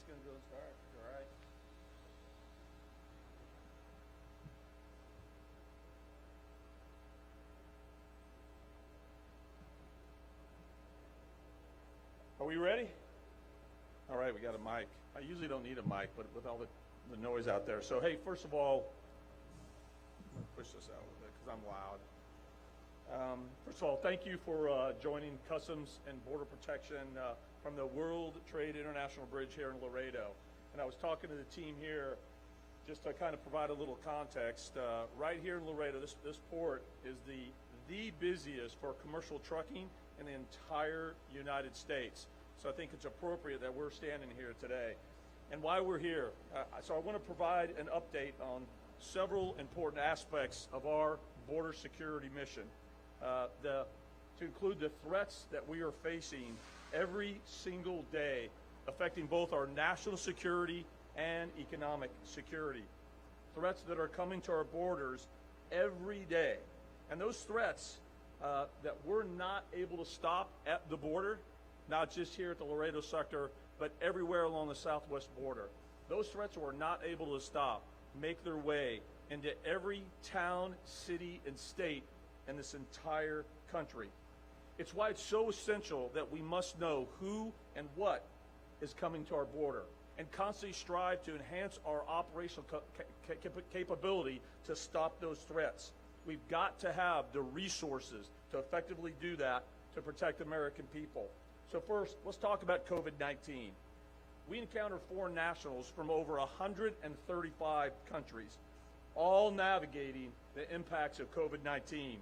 just going to go and start, all right? Are we ready? All right, we got a mic. I usually don't need a mic, but with all the noise out there. So, hey, first of all, I'm going to push this out a little bit because I'm loud. First of all, thank you for joining Customs and Border Protection from the World Trade International Bridge here in Laredo. And I was talking to the team here just to kind of provide a little context. Right here in Laredo, this port is the busiest for commercial trucking in the entire United States. So I think it's appropriate that we're standing here today. And why we're here, so I want to provide an update on several important aspects of our border security mission. To include the threats that we are facing every single day, affecting both our national security and economic security. Threats that are coming to our borders every day. And those threats that we're not able to stop at the border, not just here at the Laredo sector, but everywhere along the southwest border. Those threats we're not able to stop make their way into every town, city, and state in this entire country. It's why it's so essential that we must know who and what is coming to our border and constantly strive to enhance our operational capability to stop those threats. We've got to have the resources to effectively do that to protect American people. So first, let's talk about COVID-19. We encounter foreign nationals from over 135 countries, all navigating the impacts of COVID-19.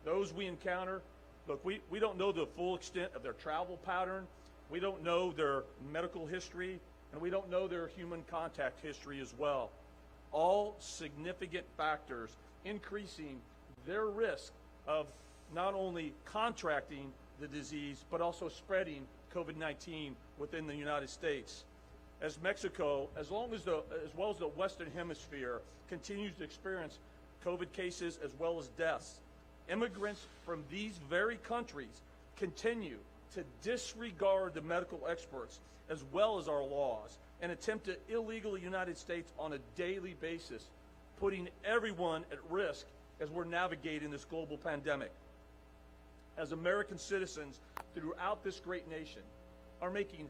Those we encounter, look, we don't know the full extent of their travel pattern, we don't know their medical history, and we don't know their human contact history as well. All significant factors increasing their risk of not only contracting the disease, but also spreading COVID-19 within the United States. As Mexico, as well as the Western Hemisphere, continues to experience COVID cases as well as deaths, immigrants from these very countries continue to disregard the medical experts as well as our laws and attempt to illegally United States on a daily basis, putting everyone at risk as we're navigating this global pandemic. As American citizens throughout this great nation are making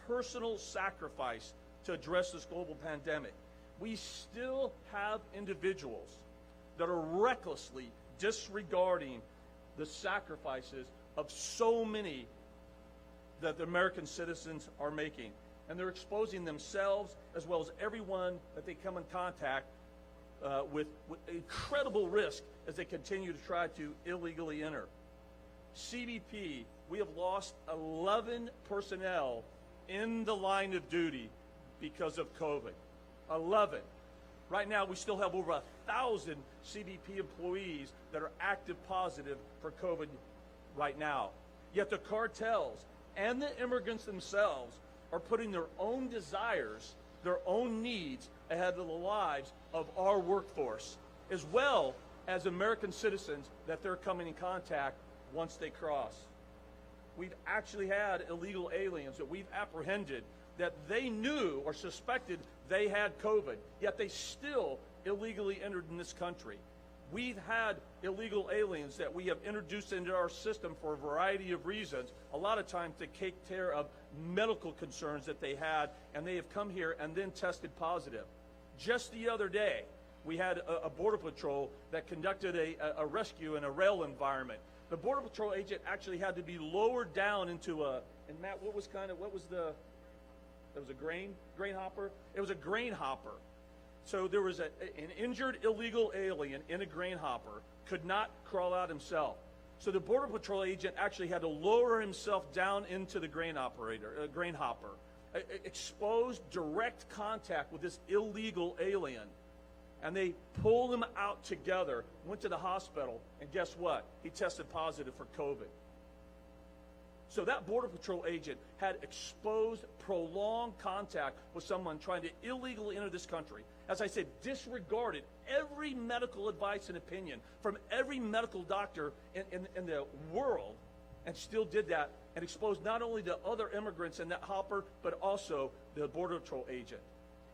personal sacrifice to address this global pandemic, we still have individuals that are recklessly disregarding the sacrifices of so many that the American citizens are making. And they're exposing themselves as well as everyone that they come in contact with incredible risk as they continue to try to illegally enter. CBP, we have lost 11 personnel in the line of duty because of COVID. 11. Right now, we still have over 1,000 CBP employees that are active positive for COVID right now. Yet the cartels and the immigrants themselves are putting their own desires, their own needs ahead of the lives of our workforce, as well as American citizens that they're coming in contact once they cross. We've actually had illegal aliens that we've apprehended that they knew or suspected they had COVID, yet they still illegally entered in this country. We've had illegal aliens that we have introduced into our system for a variety of reasons, a lot of times to take care of medical concerns that they had, and they have come here and then tested positive. Just the other day, we had a Border Patrol that conducted a rescue in a rail environment. The Border Patrol agent actually had to be lowered down into and Matt, there was a grain hopper? It was a grain hopper. So there was an injured illegal alien in a grain hopper, could not crawl out himself. So the Border Patrol agent actually had to lower himself down into the grain hopper, exposed direct contact with this illegal alien. And they pulled him out together, went to the hospital, and guess what? He tested positive for COVID. So that Border Patrol agent had exposed, prolonged contact with someone trying to illegally enter this country. As I said, disregarded every medical advice and opinion from every medical doctor in the world and still did that and exposed not only the other immigrants in that hopper, but also the Border Patrol agent.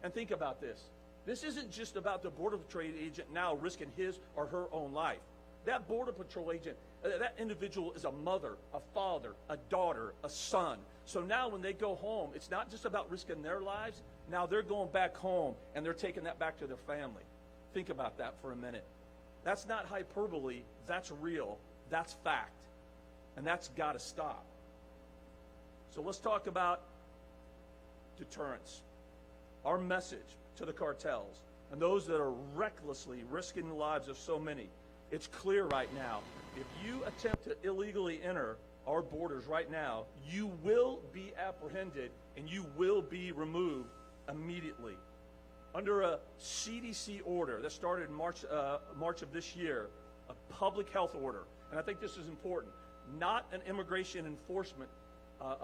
And think about this. This isn't just about the Border Patrol agent now risking his or her own life. That Border Patrol agent, that individual is a mother, a father, a daughter, a son. So now when they go home, it's not just about risking their lives. Now they're going back home and they're taking that back to their family. Think about that for a minute. That's not hyperbole. That's real. That's fact. And that's got to stop. So let's talk about deterrence. Our message to the cartels and those that are recklessly risking the lives of so many. It's clear right now, if you attempt to illegally enter our borders right now, you will be apprehended and you will be removed immediately. Under a CDC order that started in March of this year, a public health order, and I think this is important, not an immigration enforcement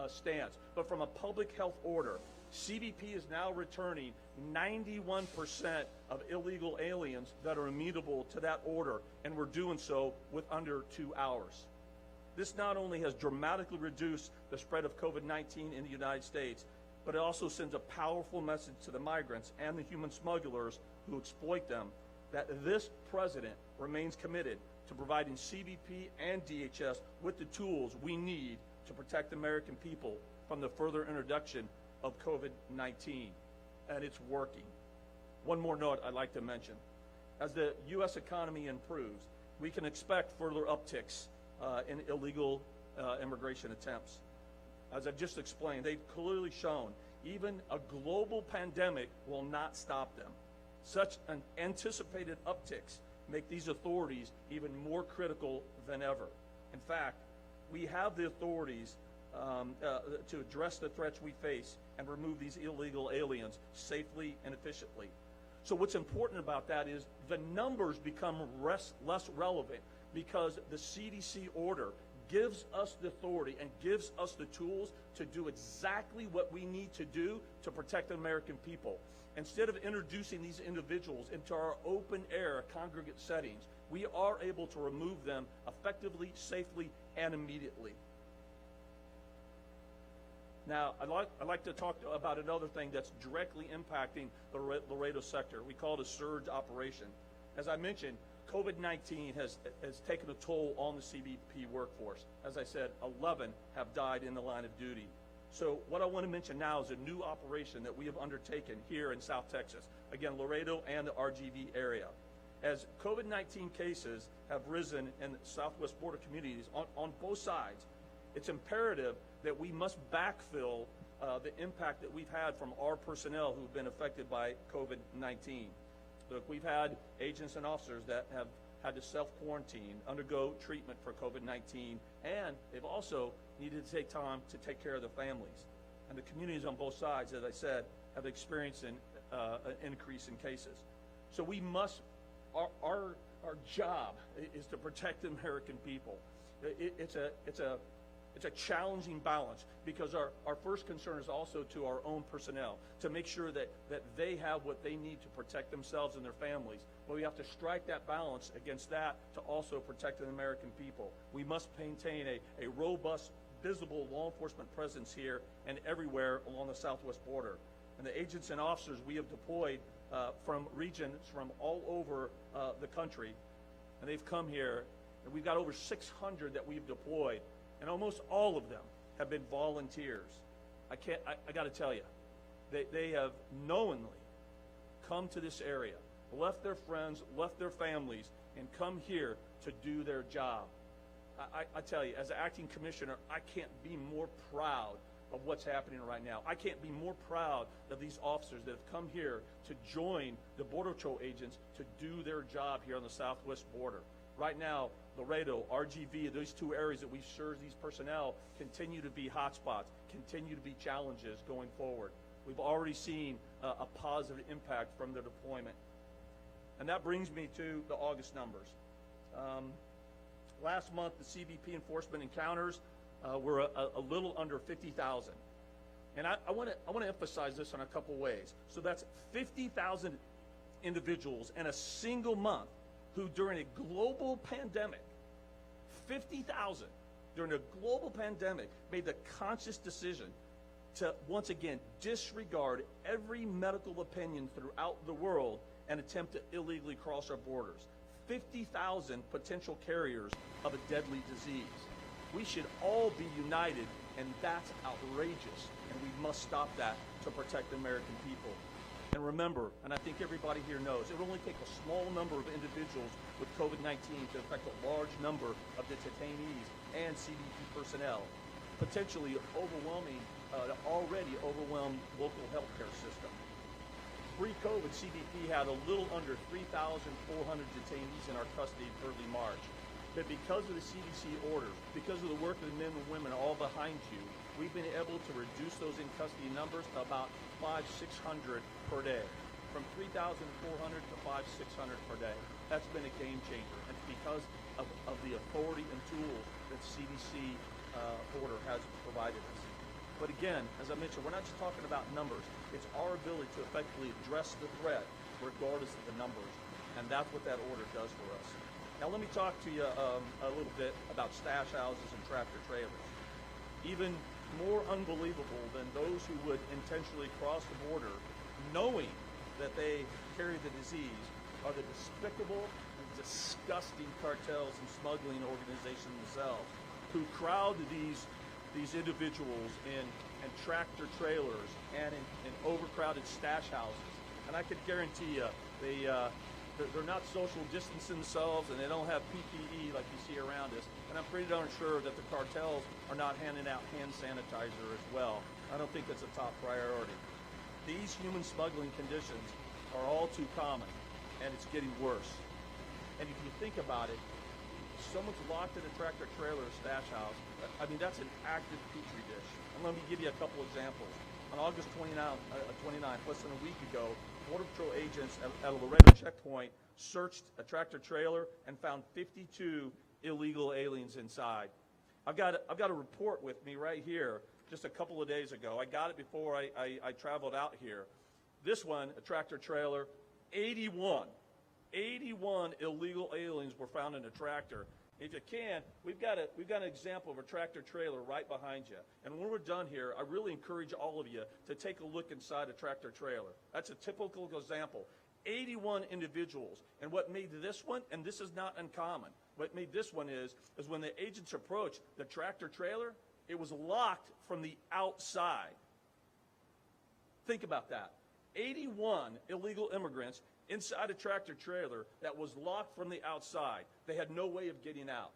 stance, but from a public health order. CBP is now returning 91% of illegal aliens that are amenable to that order, and we're doing so with under 2 hours. This not only has dramatically reduced the spread of COVID-19 in the United States, but it also sends a powerful message to the migrants and the human smugglers who exploit them that this president remains committed to providing CBP and DHS with the tools we need to protect the American people from the further introduction of COVID-19, and it's working. One more note I'd like to mention. As the U.S. economy improves, we can expect further upticks in illegal immigration attempts. As I've just explained, they've clearly shown even a global pandemic will not stop them. Such an anticipated upticks make these authorities even more critical than ever. In fact, we have the authorities to address the threats we face and remove these illegal aliens safely and efficiently. So what's important about that is the numbers become less relevant because the CDC order gives us the authority and gives us the tools to do exactly what we need to do to protect the American people. Instead of introducing these individuals into our open air congregate settings, we are able to remove them effectively, safely, and immediately. Now, I'd like to talk about another thing that's directly impacting the Laredo sector. We call it a surge operation. As I mentioned, COVID-19 has taken a toll on the CBP workforce. As I said, 11 have died in the line of duty. So what I want to mention now is a new operation that we have undertaken here in South Texas, again, Laredo and the RGV area. As COVID-19 cases have risen in southwest border communities on both sides, it's imperative that we must backfill the impact that we've had from our personnel who've been affected by COVID-19. Look, we've had agents and officers that have had to self-quarantine, undergo treatment for COVID-19, and they've also needed to take time to take care of their families. And the communities on both sides, as I said, have experienced an increase in cases. So we must, our job is to protect the American people. It's a challenging balance because our first concern is also to our own personnel, to make sure that they have what they need to protect themselves and their families. But we have to strike that balance against that to also protect the American people. We must maintain a robust, visible law enforcement presence here and everywhere along the southwest border. And the agents and officers we have deployed from regions from all over the country, and they've come here, and we've got over 600 that we've deployed. And almost all of them have been volunteers. I got to tell you, they have knowingly come to this area, left their friends, left their families, and come here to do their job. I tell you, as an acting commissioner, I can't be more proud of what's happening right now. I can't be more proud of these officers that have come here to join the Border Patrol agents to do their job here on the southwest border. Right now, Laredo, RGV, those two areas that we serve these personnel continue to be hotspots, continue to be challenges going forward. We've already seen a positive impact from the deployment. And that brings me to the August numbers. Last month, the CBP enforcement encounters were a little under 50,000. And I want to emphasize this in a couple ways. So that's 50,000 individuals in a single month who during a global pandemic, 50,000 during a global pandemic, made the conscious decision to, once again, disregard every medical opinion throughout the world and attempt to illegally cross our borders. 50,000 potential carriers of a deadly disease. We should all be united, and that's outrageous, and we must stop that to protect the American people. And remember, and I think everybody here knows, it will only take a small number of individuals with COVID-19 to affect a large number of the detainees and CBP personnel, potentially overwhelming already overwhelmed local healthcare system. Pre-COVID, CBP had a little under 3,400 detainees in our custody in early March. But because of the CDC orders, because of the work of the men and women all behind you, we've been able to reduce those in custody numbers to about 500-600 per day, from 3,400 to 500-600 per day. That's been a game changer, and it's because of the authority and tools that CDC order has provided us. But again, as I mentioned, we're not just talking about numbers. It's our ability to effectively address the threat regardless of the numbers, and that's what that order does for us. Now let me talk to you a little bit about stash houses and tractor trailers. Even more unbelievable than those who would intentionally cross the border knowing that they carry the disease are the despicable and disgusting cartels and smuggling organizations themselves, who crowd these individuals in tractor trailers and in overcrowded stash houses. And I can guarantee you, they're not social distancing themselves, and they don't have PPE like you see around us. And I'm pretty darn sure that the cartels are not handing out hand sanitizer as well. I don't think that's a top priority. These human smuggling conditions are all too common, and it's getting worse. And if you think about it, if someone's locked in a tractor trailer or stash house, I mean, that's an active petri dish. And let me give you a couple examples. On August 29th, less than a week ago, Border Patrol agents at a Laredo checkpoint searched a tractor trailer and found 52 illegal aliens inside. I've got a report with me right here just a couple of days ago. I got it before I traveled out here. This one, a tractor trailer, 81 illegal aliens were found in a tractor. If you can, we've got an example of a tractor trailer right behind you. And when we're done here, I really encourage all of you to take a look inside a tractor trailer. That's a typical example. 81 individuals. And what made this one, and this is not uncommon, what made this one is when the agents approached the tractor trailer, it was locked from the outside. Think about that. 81 illegal immigrants inside a tractor trailer that was locked from the outside. They had no way of getting out.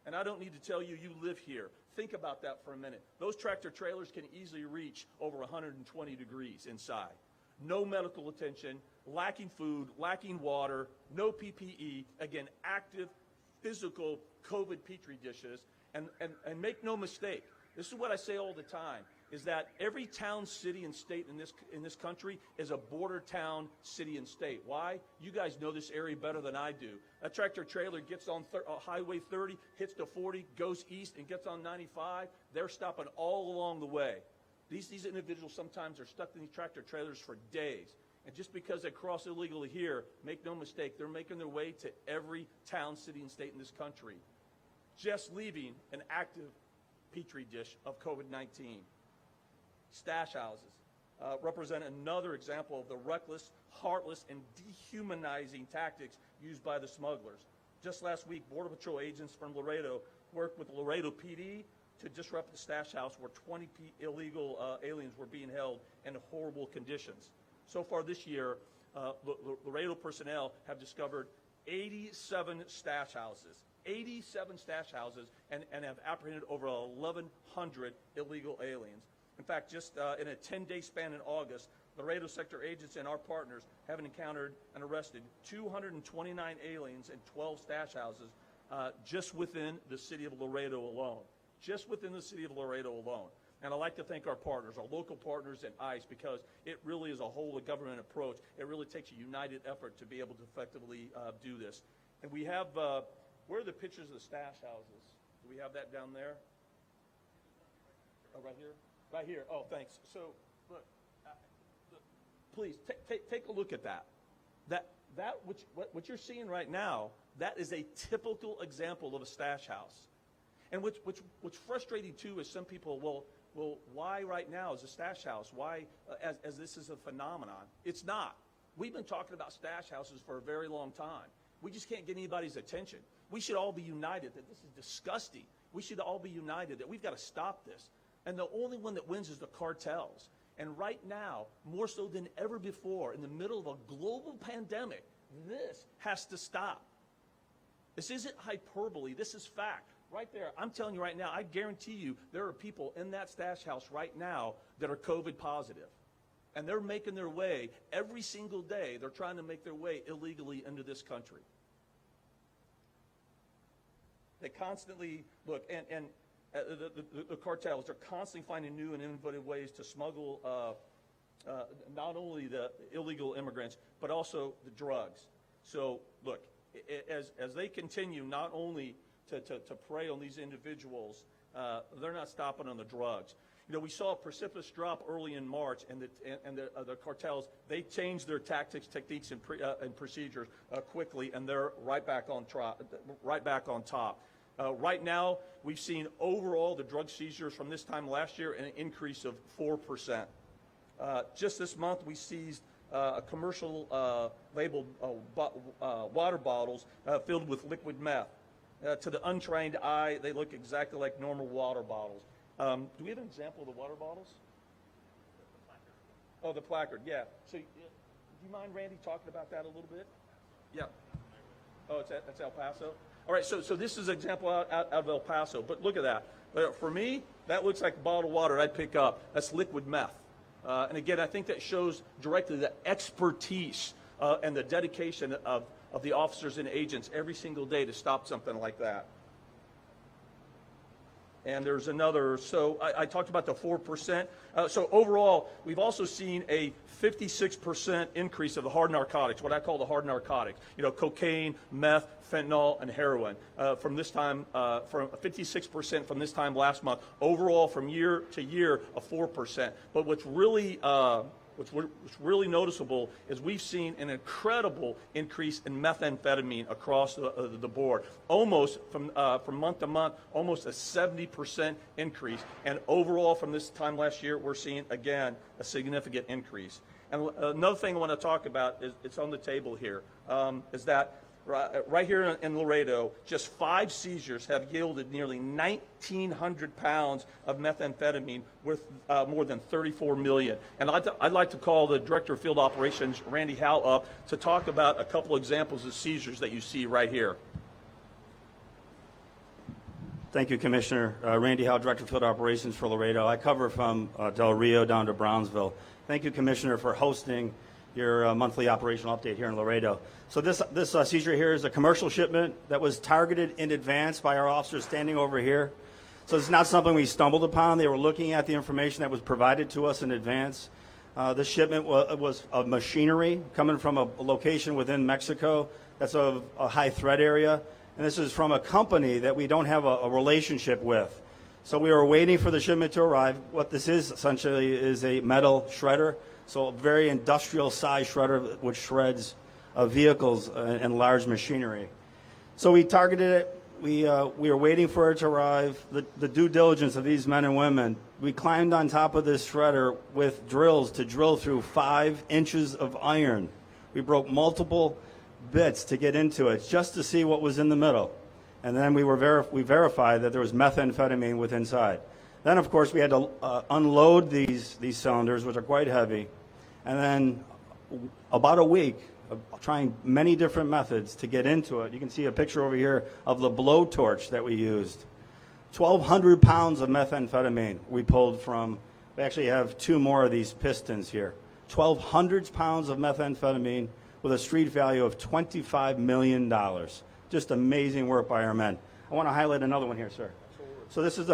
And I don't need to tell you, you live here. Think about that for a minute. Those tractor trailers can easily reach over 120 degrees inside. No medical attention, lacking food, lacking water, no PPE. Again, active, physical COVID petri dishes. And make no mistake, this is what I say all the time, is that every town, city, and state in this country is a border town, city, and state. Why? You guys know this area better than I do. A tractor trailer gets on Highway 30, hits to 40, goes east, and gets on 95. They're stopping all along the way. These individuals sometimes are stuck in these tractor trailers for days. And just because they cross illegally here, make no mistake, they're making their way to every town, city, and state in this country, just leaving an active petri dish of COVID-19. Stash houses represent another example of the reckless, heartless, and dehumanizing tactics used by the smugglers. Just last week, Border Patrol agents from Laredo worked with Laredo PD to disrupt the stash house where 20 illegal aliens were being held in horrible conditions. So far this year, Laredo personnel have discovered 87 stash houses. 87 stash houses and have apprehended over 1,100 illegal aliens. In fact, just in a 10-day span in August, Laredo sector agents and our partners have encountered and arrested 229 aliens in 12 stash houses just within the city of Laredo alone. Just within the city of Laredo alone. And I'd like to thank our partners, our local partners and ICE, because it really is a whole of government approach. It really takes a united effort to be able to effectively do this. And we have, where are the pictures of the stash houses? Do we have that down there? Oh, right here? Right here. Oh, thanks. So, look, please take a look at that. What you're seeing right now, that is a typical example of a stash house. And what's frustrating too is some people, well, why right now is a stash house? Why, as this is a phenomenon? It's not. We've been talking about stash houses for a very long time. We just can't get anybody's attention. We should all be united that this is disgusting. We should all be united that we've got to stop this. And the only one that wins is the cartels. And right now, more so than ever before, in the middle of a global pandemic, this has to stop. This isn't hyperbole. This is fact. Right there, I'm telling you right now, I guarantee you there are people in that stash house right now that are COVID positive. And they're making their way every single day. They're trying to make their way illegally into this country. They constantly, look, and the cartels are constantly finding new and innovative ways to smuggle not only the illegal immigrants, but also the drugs. So, look, as they continue not only to prey on these individuals, they're not stopping on the drugs. You know, we saw a precipitous drop early in March, and the cartels, they changed their tactics, techniques, and procedures quickly, and they're right back on top. Right now, we've seen overall the drug seizures from this time last year an increase of 4%. Just this month, we seized a commercial labeled water bottles filled with liquid meth. To the untrained eye, they look exactly like normal water bottles. Do we have an example of the water bottles? Oh, the placard, yeah. So, do you mind, Randy, talking about that a little bit? Yeah. Oh, that's El Paso? All right, so this is an example out of El Paso, but look at that. For me, that looks like a bottle of water I'd pick up. That's liquid meth. And again, I think that shows directly the expertise and the dedication of the officers and agents every single day to stop something like that. And there's another, so I talked about the 4%. So overall, we've also seen a 56% increase of the hard narcotics, what I call the hard narcotics. You know, cocaine, meth, fentanyl, and heroin. From this time, from 56% from this time last month. Overall, from year to year, a 4%. But what's really noticeable is we've seen an incredible increase in methamphetamine across the board. Almost from month to month, almost a 70% increase. And overall, from this time last year, we're seeing, again, a significant increase. And another thing I want to talk about is, it's on the table here, is that right here in Laredo, just 5 seizures have yielded nearly 1,900 pounds of methamphetamine worth more than $34 million. And I'd like to call the Director of Field Operations, Randy Howe, up to talk about a couple examples of seizures that you see right here. Thank you, Commissioner. Randy Howe, Director of Field Operations for Laredo. I cover from Del Rio down to Brownsville. Thank you, Commissioner, for hosting your monthly operational update here in Laredo. So this seizure here is a commercial shipment that was targeted in advance by our officers standing over here. So it's not something we stumbled upon. They were looking at the information that was provided to us in advance. The shipment was of machinery coming from a location within Mexico that's of a high threat area. And this is from a company that we don't have a relationship with. So we were waiting for the shipment to arrive. What this is essentially is a metal shredder. So a very industrial size shredder which shreds vehicles and large machinery. So we targeted it. We were waiting for it to arrive. The due diligence of these men and women, we climbed on top of this shredder with drills to drill through 5 inches of iron. We broke multiple bits to get into it just to see what was in the middle. And then we verified that there was methamphetamine with inside. Then, of course, we had to unload these cylinders, which are quite heavy. And then about a week of trying many different methods to get into it. You can see a picture over here of the blowtorch that we used. 1,200 pounds of methamphetamine we pulled from. We actually have 2 more of these pistons here. 1,200 pounds of methamphetamine with a street value of $25 million. Just amazing work by our men. I want to highlight another one here, sir. So this is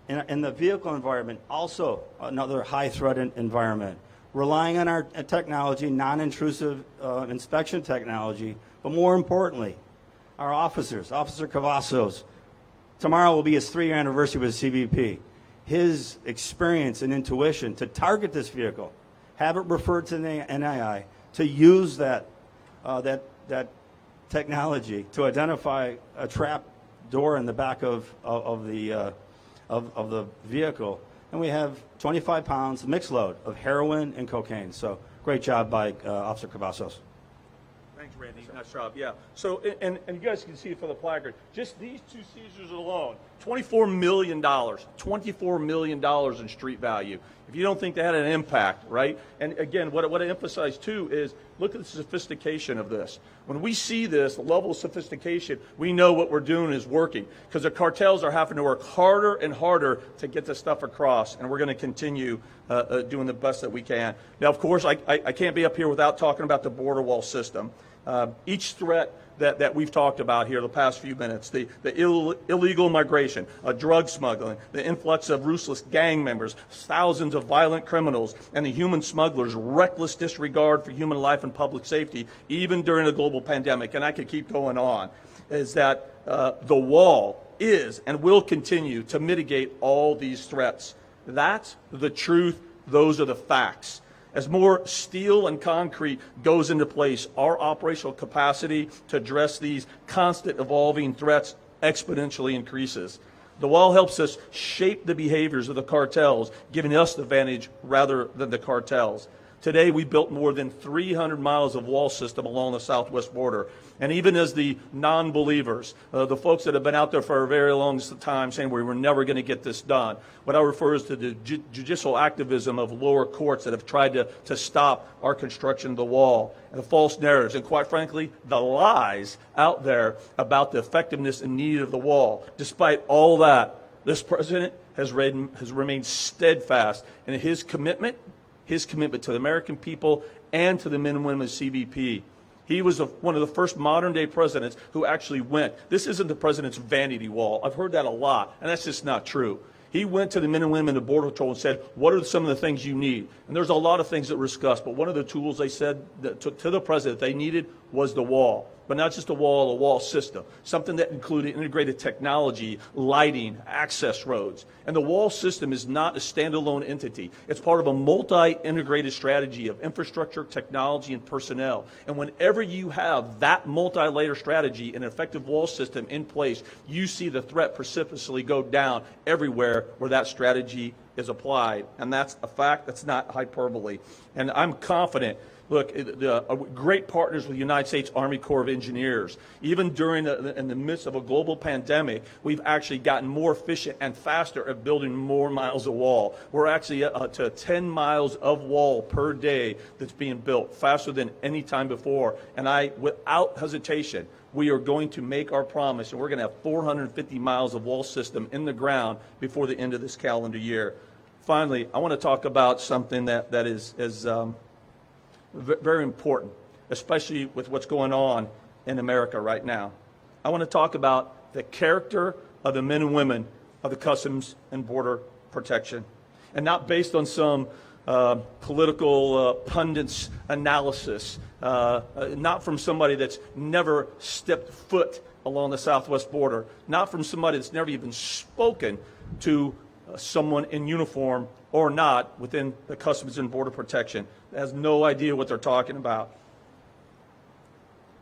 in the vehicle environment, also another high threat environment. Relying on our technology, non-intrusive inspection technology, but more importantly, our officers, Officer Cavazos. Tomorrow will be his 3-year anniversary with CBP. His experience and intuition to target this vehicle, have it referred to the NII, to use that technology to identify a trap door in the back of the vehicle, and we have 25 pounds mixed load of heroin and cocaine. So great job by Officer Cavazos. Thanks, Randy. Nice job. Yeah. So, and you guys can see it for the placard. Just these two seizures alone, $24 million. $24 million in street value. If you don't think that had an impact, right? And again, what I emphasize too is look at the sophistication of this. When we see this level of sophistication, we know what we're doing is working because the cartels are having to work harder and harder to get this stuff across, and we're going to continue doing the best that we can. Now, of course, I can't be up here without talking about the border wall system. Each threat that we've talked about here the past few minutes, the illegal migration, drug smuggling, the influx of ruthless gang members, thousands of violent criminals, and the human smugglers' reckless disregard for human life and public safety, even during a global pandemic, and I could keep going on, is that the wall is and will continue to mitigate all these threats. That's the truth. Those are the facts. As more steel and concrete goes into place, our operational capacity to address these constant evolving threats exponentially increases. The wall helps us shape the behaviors of the cartels, giving us the advantage rather than the cartels. Today, we built more than 300 miles of wall system along the southwest border. And even as the non-believers, the folks that have been out there for a very long time saying we were never going to get this done, what I refer is to the judicial activism of lower courts that have tried to stop our construction of the wall, and the false narratives, and quite frankly, the lies out there about the effectiveness and need of the wall. Despite all that, this president has remained steadfast in his commitment to the American people and to the men and women of CBP. He was one of the first modern-day presidents who actually went. This isn't the president's vanity wall. I've heard that a lot, and that's just not true. He went to the men and women of Border Patrol and said, what are some of the things you need? And there's a lot of things that were discussed, but one of the tools they said to the president they needed was the wall. But not just a wall system, something that included integrated technology, lighting, access roads. And the wall system is not a standalone entity. It's part of a multi-integrated strategy of infrastructure, technology, and personnel. And whenever you have that multi-layer strategy and an effective wall system in place, you see the threat precipitously go down everywhere where that strategy is applied. And that's a fact. That's not hyperbole. And I'm confident. Look, great partners with the United States Army Corps of Engineers. Even in the midst of a global pandemic, we've actually gotten more efficient and faster at building more miles of wall. We're actually to 10 miles of wall per day that's being built, faster than any time before. And without hesitation, we are going to make our promise, and we're going to have 450 miles of wall system in the ground before the end of this calendar year. Finally, I want to talk about something that is very important, especially with what's going on in America right now. I want to talk about the character of the men and women of the Customs and Border Protection, and not based on some political pundits analysis, not from somebody that's never stepped foot along the southwest border, not from somebody that's never even spoken to someone in uniform or not within the Customs and Border Protection, has no idea what they're talking about.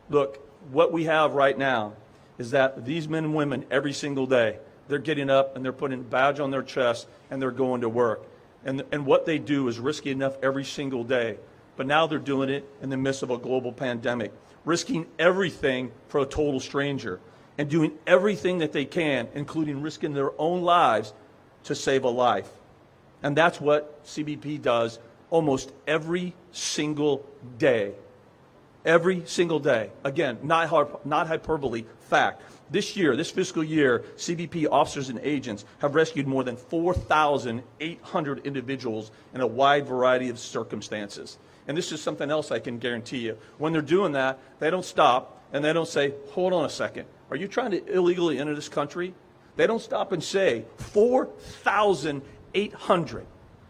Look, what we have right now is that these men and women every single day, they're getting up and they're putting a badge on their chest and they're going to work. And what they do is risky enough every single day. But now they're doing it in the midst of a global pandemic, risking everything for a total stranger and doing everything that they can, including risking their own lives to save a life. And that's what CBP does almost every single day. Every single day. Again, not hyperbole, fact. This fiscal year, CBP officers and agents have rescued more than 4,800 individuals in a wide variety of circumstances. And this is something else I can guarantee you. When they're doing that, they don't stop and they don't say, hold on a second, are you trying to illegally enter this country? They don't stop and say, 4,800.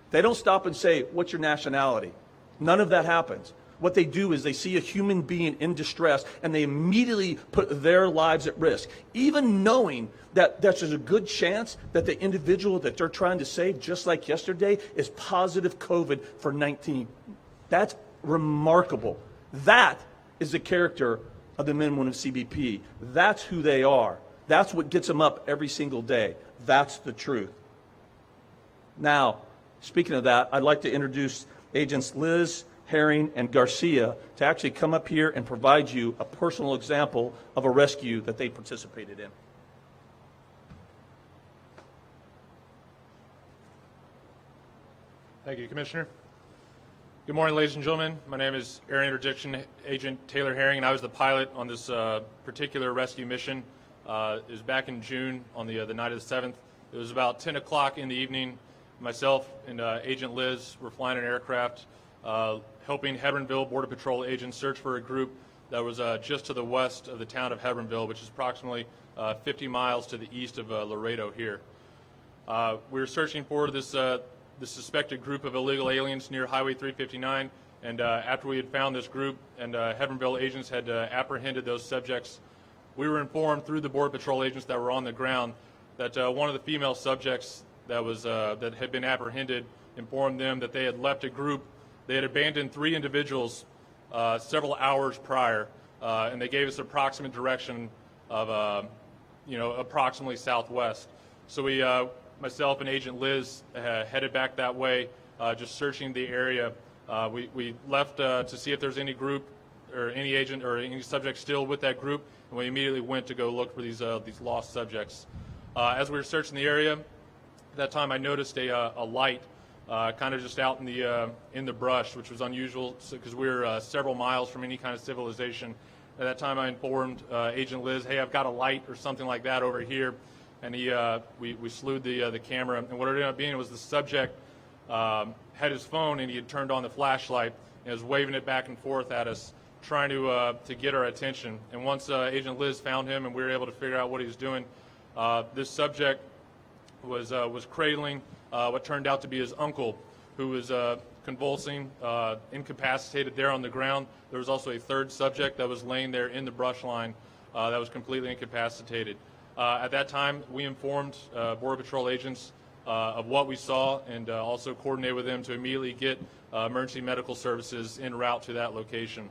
They don't stop and say, what's your nationality? None of that happens. What they do is they see a human being in distress and they immediately put their lives at risk, even knowing that there's a good chance that the individual that they're trying to save, just like yesterday, is positive COVID for 19. That's remarkable. That is the character of the men and women of CBP. That's who they are. That's what gets them up every single day. That's the truth. Now, speaking of that, I'd like to introduce Agents Liz, Herring, and Garcia to actually come up here and provide you a personal example of a rescue that they participated in. Thank you, Commissioner. Good morning, ladies and gentlemen. My name is Air Interdiction Agent Taylor Herring, and I was the pilot on this particular rescue mission. It was back in June on the night of the 7th. It was about 10 o'clock in the evening. Myself and Agent Liz were flying an aircraft helping Hebronville Border Patrol agents search for a group that was just to the west of the town of Hebronville, which is approximately 50 miles to the east of Laredo here. We were searching for this suspected group of illegal aliens near Highway 359, and after we had found this group and Hebronville agents had apprehended those subjects, we were informed through the Border Patrol agents that were on the ground that one of the female subjects that had been apprehended informed them that they had left a group. They had abandoned 3 individuals several hours prior, and they gave us approximate direction of approximately southwest. So we, myself and Agent Liz, headed back that way, just searching the area. We left to see if there's any group or any agent or any subject still with that group, and we immediately went to go look for these lost subjects. As we were searching the area, at that time I noticed a light kind of just out in the brush, which was unusual because we were several miles from any kind of civilization. At that time I informed Agent Liz, hey, I've got a light or something like that over here, and we slewed the camera, and what it ended up being was the subject had his phone and he had turned on the flashlight and was waving it back and forth at us, trying to get our attention. And once Agent Liz found him and we were able to figure out what he was doing, this subject was cradling what turned out to be his uncle, who was convulsing, incapacitated there on the ground. There was also a third subject that was laying there in the brush line that was completely incapacitated. At that time, we informed Border Patrol agents of what we saw and also coordinated with them to immediately get emergency medical services en route to that location.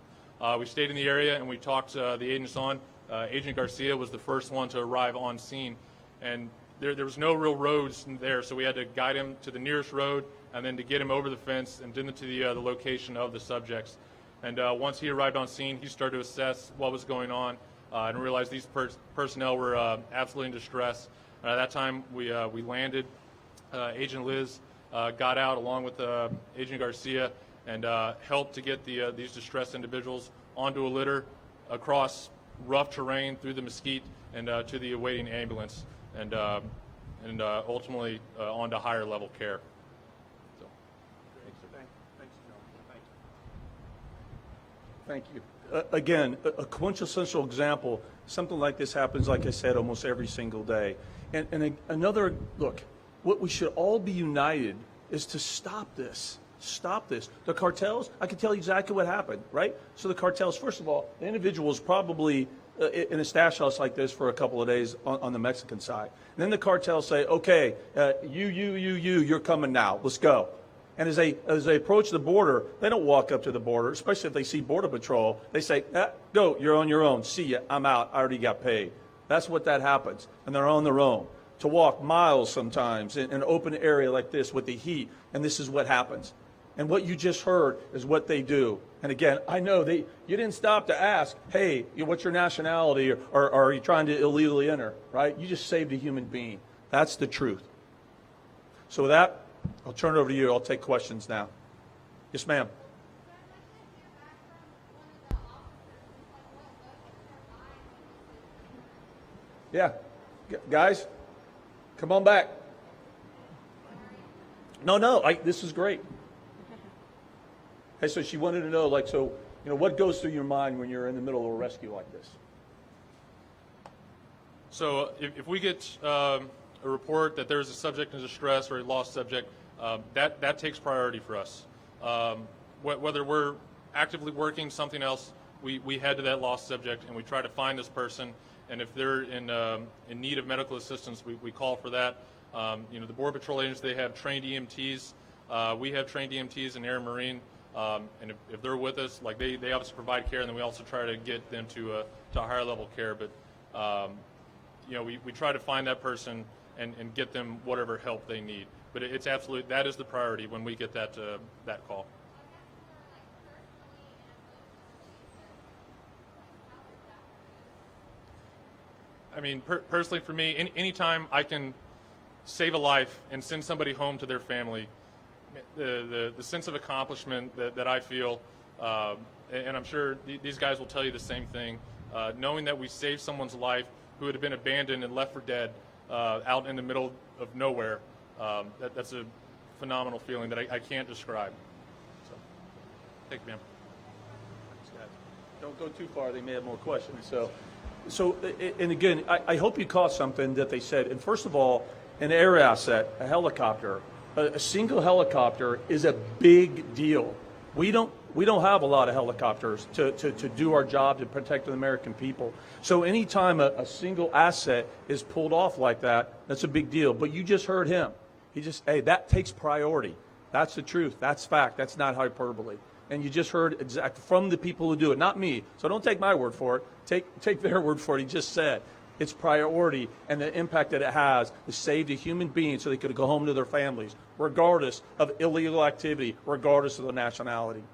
We stayed in the area and we talked the agents on. Agent Garcia was the first one to arrive on scene, and there was no real roads there, so we had to guide him to the nearest road and then to get him over the fence and then to the location of the subjects. And once he arrived on scene, he started to assess what was going on and realized these personnel were absolutely in distress. At that time, we landed. Agent Liz got out along with Agent Garcia and helped to get these distressed individuals onto a litter across rough terrain through the mesquite and to the awaiting ambulance, and ultimately onto higher level care. So. Thank you. Again, a quintessential example. Something like this happens, like I said, almost every single day. And another look. What we should all be united is to stop this. Stop this. The cartels, I can tell you exactly what happened, right? So the cartels, first of all, the individual is probably in a stash house like this for a couple of days on the Mexican side. And then the cartels say, okay, you're coming now. Let's go. And as they approach the border, they don't walk up to the border, especially if they see Border Patrol. They say, go, you're on your own. See ya, I'm out. I already got paid. That's what that happens. And they're on their own. To walk miles sometimes in an open area like this with the heat, and this is what happens. And what you just heard is what they do. And again, I know you didn't stop to ask, hey, what's your nationality, or are you trying to illegally enter, right? You just saved a human being. That's the truth. So with that, I'll turn it over to you. I'll take questions now. Yes, ma'am. Yeah. Guys, come on back. No, this is great. Hey, so she wanted to know, what goes through your mind when you're in the middle of a rescue like this? So if we get a report that there's a subject in distress or a lost subject, that takes priority for us. Whether we're actively working something else, we head to that lost subject and we try to find this person. And if they're in need of medical assistance, we call for that. The Border Patrol agents, they have trained EMTs. We have trained EMTs in Air and Marine. And if they're with us, they obviously provide care, and then we also try to get them to higher level care. But we try to find that person and get them whatever help they need. But it's absolute, that is the priority when we get that call. I mean, personally for me, anytime I can save a life and send somebody home to their family, the sense of accomplishment that I feel, and I'm sure these guys will tell you the same thing, knowing that we saved someone's life who had been abandoned and left for dead out in the middle of nowhere, that's a phenomenal feeling that I can't describe. So, thank you, ma'am. Don't go too far. They may have more questions. So, and again, I hope you caught something that they said. And first of all, an air asset, a helicopter, a single helicopter is a big deal. We don't have a lot of helicopters to do our job to protect the American people. So anytime a single asset is pulled off like that, that's a big deal. But you just heard him. Hey, that takes priority. That's the truth. That's fact. That's not hyperbole. And you just heard exactly from the people who do it, not me. So don't take my word for it. Take their word for it. He just said it's priority, and the impact that it has is saved a human being so they could go home to their families, regardless of illegal activity, regardless of their nationality.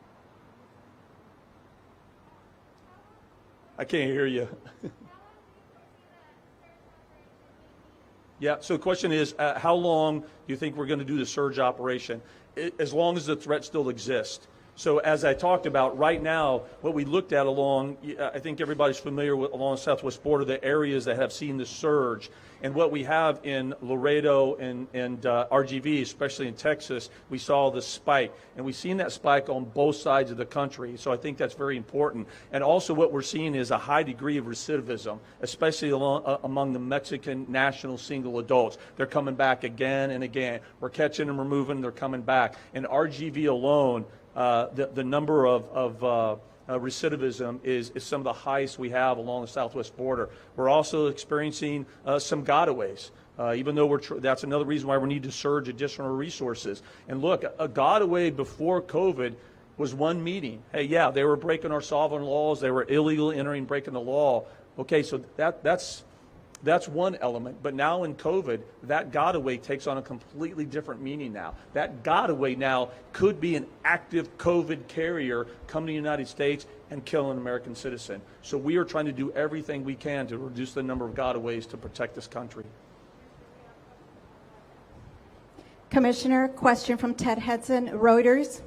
I can't hear you. Yeah, so the question is, how long do you think we're going to do the surge operation? As long as the threat still exists. So as I talked about, right now, what we looked at along, I think everybody's familiar with along the southwest border, the areas that have seen the surge. And what we have in Laredo and RGV, especially in Texas, we saw the spike. And we've seen that spike on both sides of the country. So I think that's very important. And also what we're seeing is a high degree of recidivism, especially among the Mexican national single adults. They're coming back again and again. We're catching them, removing, they're coming back. In RGV alone, the number of recidivism is some of the highest we have along the southwest border. We're also experiencing some gotaways. Even though that's another reason why we need to surge additional resources. And look, a gotaway before COVID was one meeting. Hey, yeah, they were breaking our sovereign laws. They were illegally entering, breaking the law. Okay, so that's one element. But now in COVID, that gotaway takes on a completely different meaning now. That gotaway now could be an active COVID carrier coming to the United States and killing an American citizen. So we are trying to do everything we can to reduce the number of gotaways to protect this country. Commissioner, question from Ted Hedson, Reuters.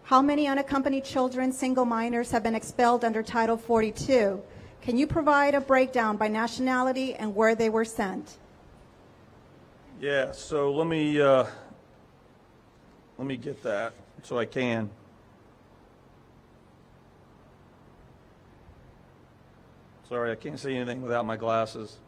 How many unaccompanied children, single minors, have been expelled under Title 42? Can you provide a breakdown by nationality and where they were sent? Yeah, so let me get that so I can. Sorry, I can't see anything without my glasses.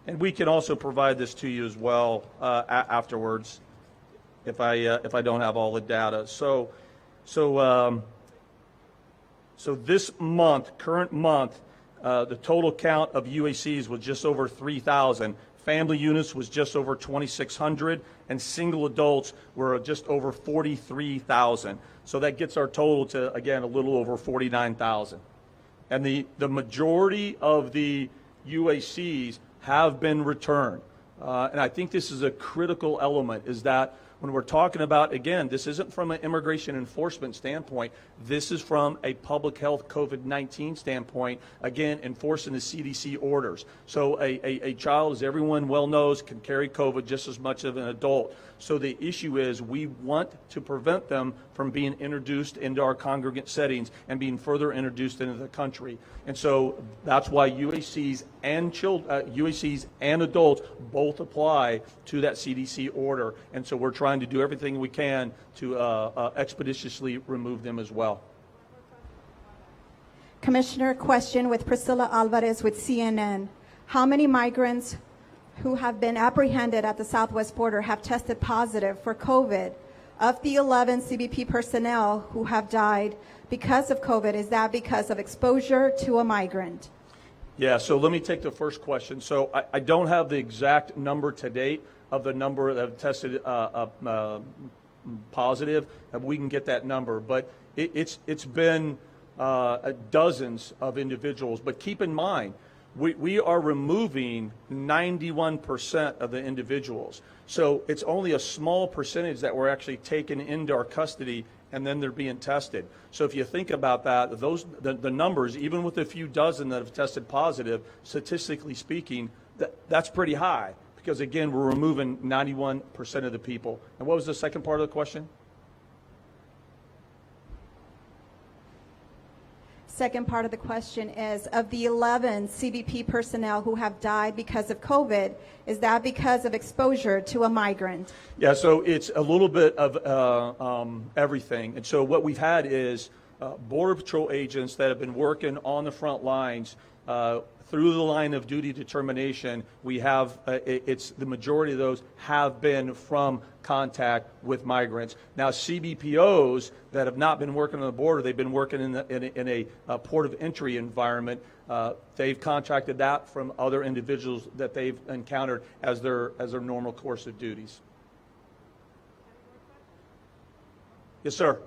And we can also provide this to you as well afterwards, if I don't have all the data. So this month, current month, the total count of UACs was just over 3,000. Family units was just over 2,600, and single adults were just over 43,000. So that gets our total to, again, a little over 49,000. And the majority of the UACs have been returned. And I think this is a critical element, is that when we're talking about, again, this isn't from an immigration enforcement standpoint. This is from a public health COVID-19 standpoint, again, enforcing the CDC orders. So a child, as everyone well knows, can carry COVID just as much as an adult. So the issue is we want to prevent them from being introduced into our congregate settings and being further introduced into the country. And so that's why UACs and adults both apply to that CDC order. And so we're trying to do everything we can to expeditiously remove them as well. Commissioner, question with Priscilla Alvarez with CNN. How many migrants who have been apprehended at the southwest border have tested positive for COVID? Of the 11 CBP personnel who have died because of COVID, is that because of exposure to a migrant? Yeah, so let me take the first question. So I don't have the exact number to date of the number that have tested positive, we can get that number. But it's been dozens of individuals. But keep in mind, we are removing 91% of the individuals. So it's only a small percentage that were actually taken into our custody and then they're being tested. So if you think about that, the numbers, even with a few dozen that have tested positive, statistically speaking, that's pretty high. Because again, we're removing 91% of the people. And what was the second part of the question? Second part of the question is, of the 11 CBP personnel who have died because of COVID, is that because of exposure to a migrant? Yeah, so it's a little bit of everything. And so what we've had is Border Patrol agents that have been working on the front lines through the line of duty determination. We have, it's the majority of those have been from contact with migrants. Now, CBPOs that have not been working on the border, they've been working in a port of entry environment. They've contracted that from other individuals that they've encountered as their normal course of duties. Yes, sir.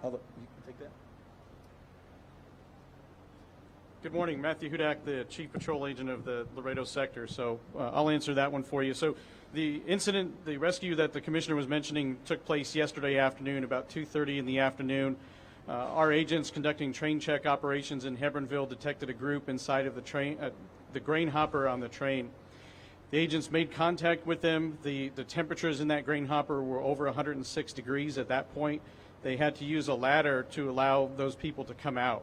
You can take that. Good morning, Matthew Hudak, the Chief Patrol Agent of the Laredo sector. So I'll answer that one for you. So the incident, the rescue that the Commissioner was mentioning took place yesterday afternoon, about 2:30 in the afternoon. Our agents conducting train check operations in Hebronville detected a group inside of the train, the grain hopper on the train. The agents made contact with them. The temperatures in that grain hopper were over 106 degrees at that point. They had to use a ladder to allow those people to come out.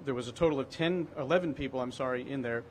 There was a total of 11 people, in there.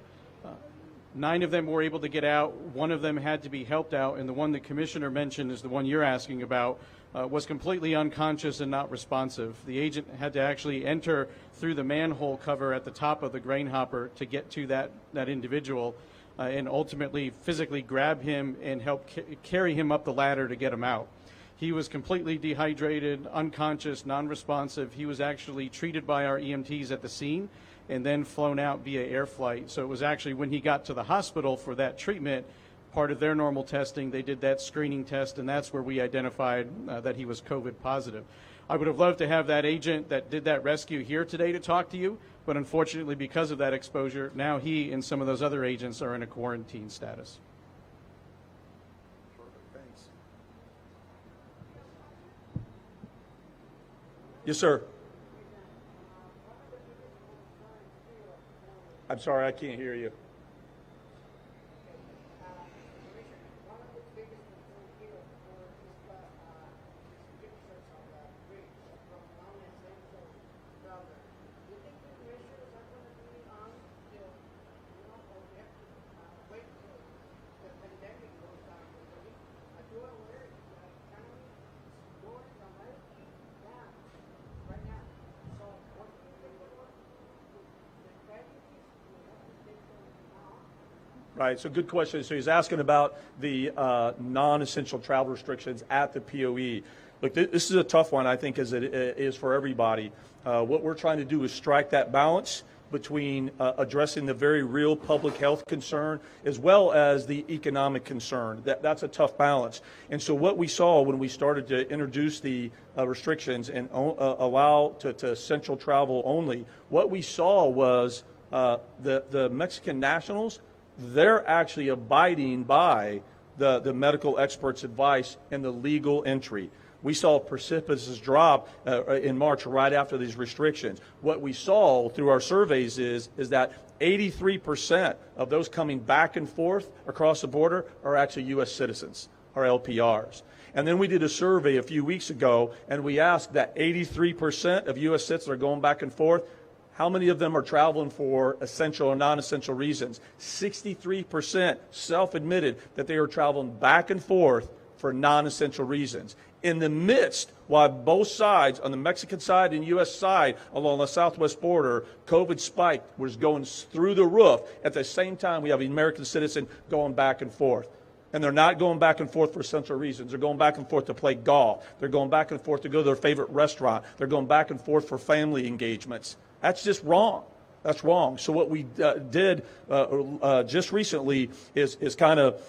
9 of them were able to get out. 1 of them had to be helped out, and the one the Commissioner mentioned is the one you're asking about, was completely unconscious and not responsive. The agent had to actually enter through the manhole cover at the top of the grain hopper to get to that individual and ultimately physically grab him and help carry him up the ladder to get him out. He was completely dehydrated, unconscious, non-responsive. He was actually treated by our EMTs at the scene and then flown out via air flight. So it was actually when he got to the hospital for that treatment, part of their normal testing, they did that screening test, and that's where we identified that he was COVID positive. I would have loved to have that agent that did that rescue here today to talk to you, but unfortunately because of that exposure, now he and some of those other agents are in a quarantine status. Yes, sir. I'm sorry, I can't hear you. Right, so good question. So he's asking about the non-essential travel restrictions at the POE. Look, this is a tough one, I think, as it is for everybody. What we're trying to do is strike that balance between addressing the very real public health concern as well as the economic concern. That's a tough balance. And so what we saw when we started to introduce the restrictions and allow to essential travel only, what we saw was the Mexican nationals, they're actually abiding by the medical experts' advice and the legal entry. We saw a precipitous drop in March right after these restrictions. What we saw through our surveys is that 83% of those coming back and forth across the border are actually U.S. citizens, or LPRs. And then we did a survey a few weeks ago, and we asked that 83% of U.S. citizens are going back and forth. How many of them are traveling for essential or non-essential reasons? 63% self-admitted that they are traveling back and forth for non-essential reasons. In the midst, while both sides, on the Mexican side and U.S. side, along the southwest border, COVID spike was going through the roof. At the same time, we have an American citizen going back and forth. And they're not going back and forth for essential reasons. They're going back and forth to play golf. They're going back and forth to go to their favorite restaurant. They're going back and forth for family engagements. That's just wrong. That's wrong. So what we did just recently is kind of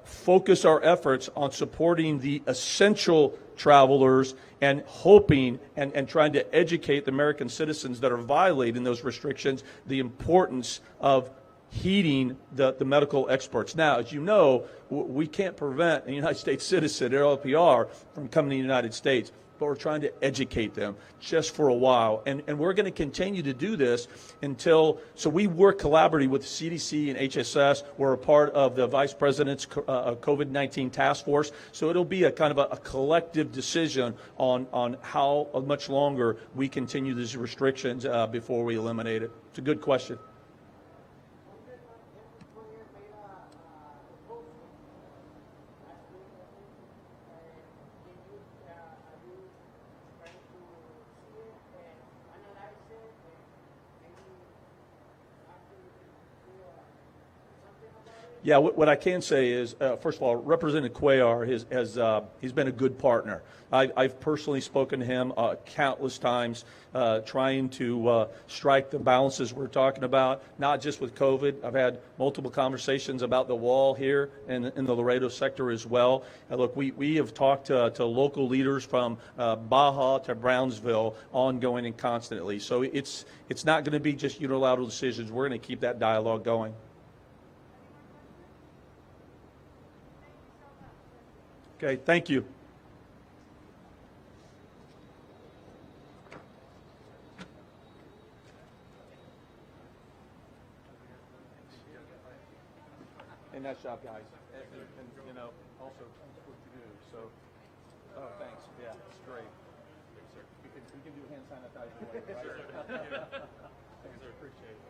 focus our efforts on supporting the essential travelers and hoping and trying to educate the American citizens that are violating those restrictions the importance of heeding the medical experts. Now, as you know, we can't prevent a United States citizen, or LPR, from coming to the United States, but we're trying to educate them just for a while. And we're going to continue to do this until, so we work collaboratively with CDC and HSS. We're a part of the Vice President's COVID-19 task force. So it'll be a kind of a collective decision on how much longer we continue these restrictions before we eliminate it. It's a good question. Yeah, what I can say is, first of all, Representative Cuellar he's been a good partner. I've personally spoken to him countless times, trying to strike the balances we're talking about, not just with COVID. I've had multiple conversations about the wall here in the Laredo sector as well. Look, we have talked to local leaders from Baja to Brownsville ongoing and constantly. So it's not going to be just unilateral decisions. We're going to keep that dialogue going. Okay, thank you. And nice job, guys. And you know, also thanks for what you do. So, thanks. Yeah, it's great. We can do hand sanitizer later, right? Sure. Thanks, sir. Appreciate it.